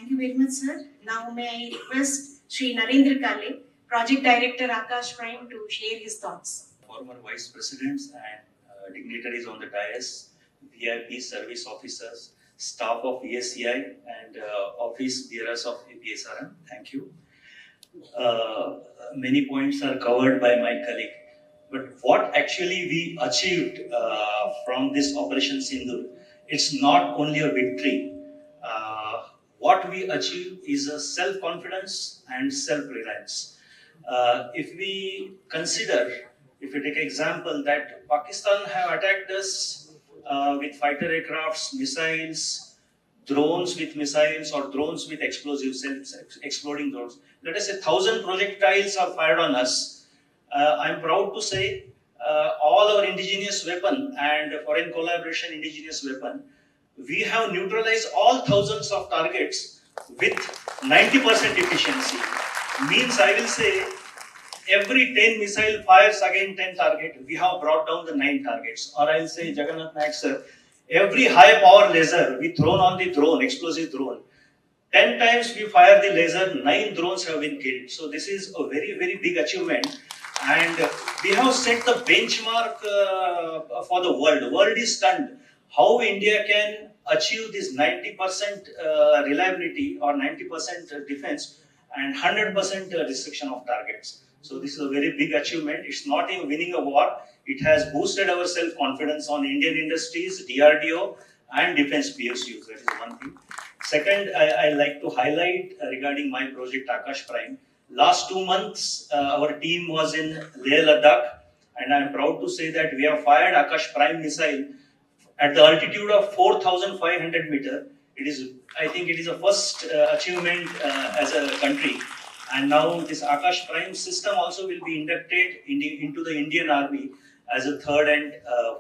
Thank you very much, sir. Now may I request Shri Narendra Kale, Project Director Akash Prime, to share his thoughts. Former vice presidents and dignitaries on the dais, VIP service officers, staff of ESCI and office bearers of APSRM, thank you. Many points are covered by my colleague, but what actually we achieved from this Operation Sindoor, it's not only a victory. What we achieved is a self-confidence and self-reliance. If we consider, if we take example that Pakistan have attacked us with fighter aircrafts, missiles, drones with missiles or drones with explosives, exploding drones. Let us say 1,000 projectiles are fired on us. I'm proud to say all our indigenous weapon and foreign collaboration indigenous weapon, we have neutralized all thousands of targets with 90% efficiency. Means I will say every 10 missile fires again 10 target, we have brought down the 9 targets. Or I'll say Jagannath Naik sir, every high power laser we thrown on the drone, explosive drone, 10 times we fire the laser, 9 drones have been killed. So this is a very, very big achievement. And we have set the benchmark for the world. The world is stunned how India can achieve this 90% reliability or 90% defense and 100% restriction of targets. So this is a very big achievement. It's not even winning a war. It has boosted our self-confidence on Indian industries, DRDO and defense PSUs. That is one thing. Second, I like to highlight regarding my project Akash Prime. Last 2 months, our team was in Leh Ladakh, and I'm proud to say that we have fired Akash Prime missile at the altitude of 4,500 meters. It is, I think, it is a first achievement as a country. And now this Akash Prime system also will be inducted into the Indian Army as a 3rd and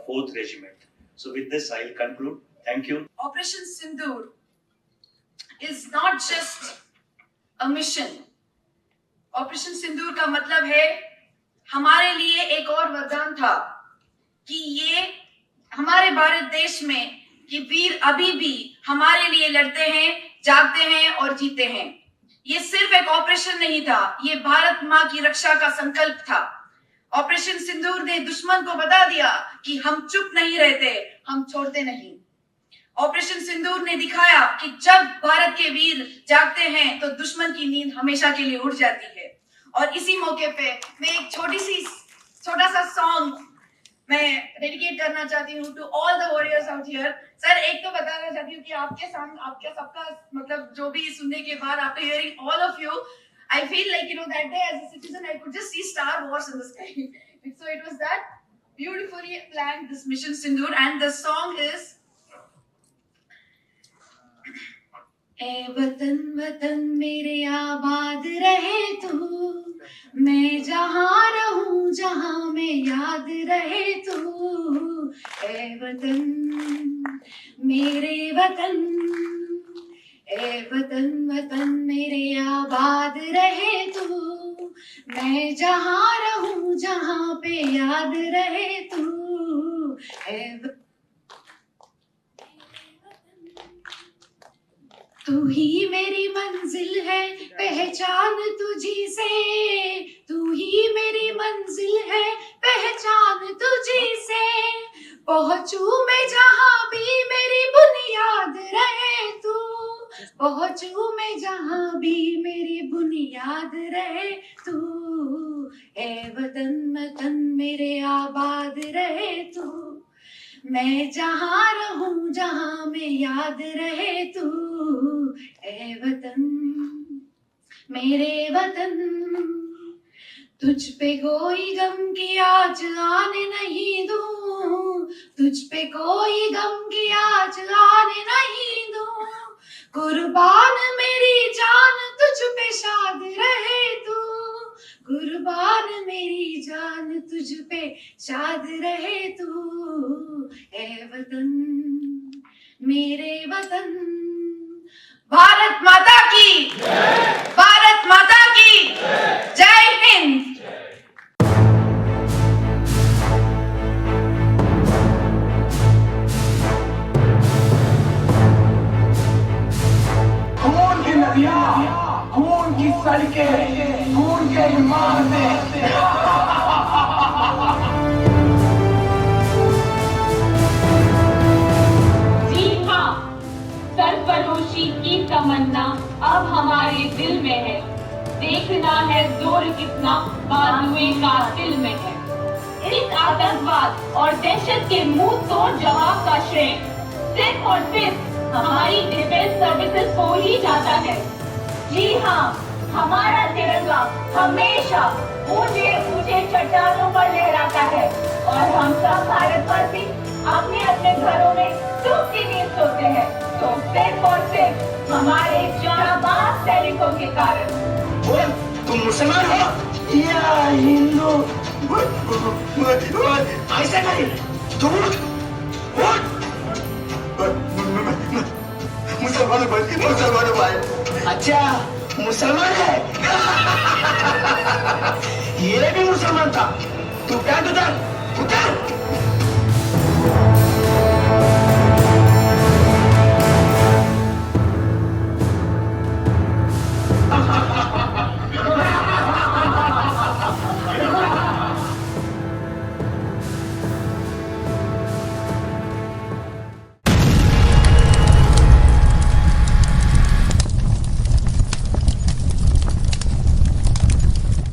4th regiment. So with this, I'll conclude. Thank you. Operation Sindoor is not just a mission. Operation Sindoor का मतलब है हमारे लिए एक और वरदान था कि ये हमारे भारत देश में कि वीर अभी भी हमारे लिए लड़ते हैं, जागते हैं और जीते हैं। ये सिर्फ एक ऑपरेशन नहीं था, ये भारत माँ की रक्षा का संकल्प था। ऑपरेशन सिंदूर ने दुश्मन को बता दिया कि हम चुप नहीं रहते, हम छोड़ते नहीं। ऑपरेशन सिंदूर ने दिखाया कि जब भारत के वीर जागते हैं तो दुश्मन की नींद हमेशा के लिए उड़ जाती है। और इसी मौके पे मैं एक छोटा सा सॉन्ग मैं डेडिकेट करना चाहती हूँ to all the warriors out here. Sir, एक तो बताना चाहती हूँ कि आपके सामने आपके सबका मतलब जो भी सुनने के बाद after hearing all of you, I feel like, you know, that day as a citizen, I could just see Star Wars in the sky. So it was that beautifully planned, this Mission Sindoor, and the song is ए वतन वतन मेरे आबाद रहे तू, मैं जहाँ रहूं जहाँ में याद रहे तू। ए वतन मेरे वतन, ए वतन वतन मेरे आबाद रहे तू, मैं जहाँ रहूं जहाँ पे याद रहे तू। तू ही मेरी मंजिल है, पहचान तुझी से, तू ही मेरी मंजिल है, पहचान तुझी से। पहुंचूं मैं जहाँ भी मेरी बुनियाद रहे तू, पहुंचूं मैं जहाँ भी मेरी बुनियाद रहे तू। ए वतन वतन मेरे आबाद रहे तू, मैं जहाँ रहूं जहाँ में याद रहे तू। ए वतन मेरे वतन, तुझ पे कोई गम की आज आने नहीं दूं, तुझ पे कोई गम की आज आने नहीं दूं। कुर्बान मेरी जान तुझ पे शाद रहे तू, कुर्बान मेरी जान तुझ पे शाद रहे तू। ए वतन मेरे वतन, भारत माता की, भारत माता की जय हिंद। Come on, सड़के खून के ईमान में जी हाँ, सरफरोशी की तमन्ना अब हमारे दिल में है। देखना है जोर कितना बाजुए कातिल में है। इस आतंकवाद और दहशत के मुंह तोड़ जवाब का श्रेय सिर्फ और सिर्फ हमारी डिफेंस सर्विसेज को ही जाता है। जी हाँ, हमारा तिरंगा हमेशा ऊंचे ऊंचे चट्टानों पर लहराता है और हम सब भारतवासी अपने अपने घरों में सुख की नींद सोते हैं, तो सिर्फ और सिर्फ हमारे जाबाज सैनिकों के कारण। बोल, तुम मुसलमान हो या हिंदू? ऐसा नहीं, तुम उठ। मुसलमान भाई। अच्छा, मुसलमान है। ये भी मुसलमान था। तू क्या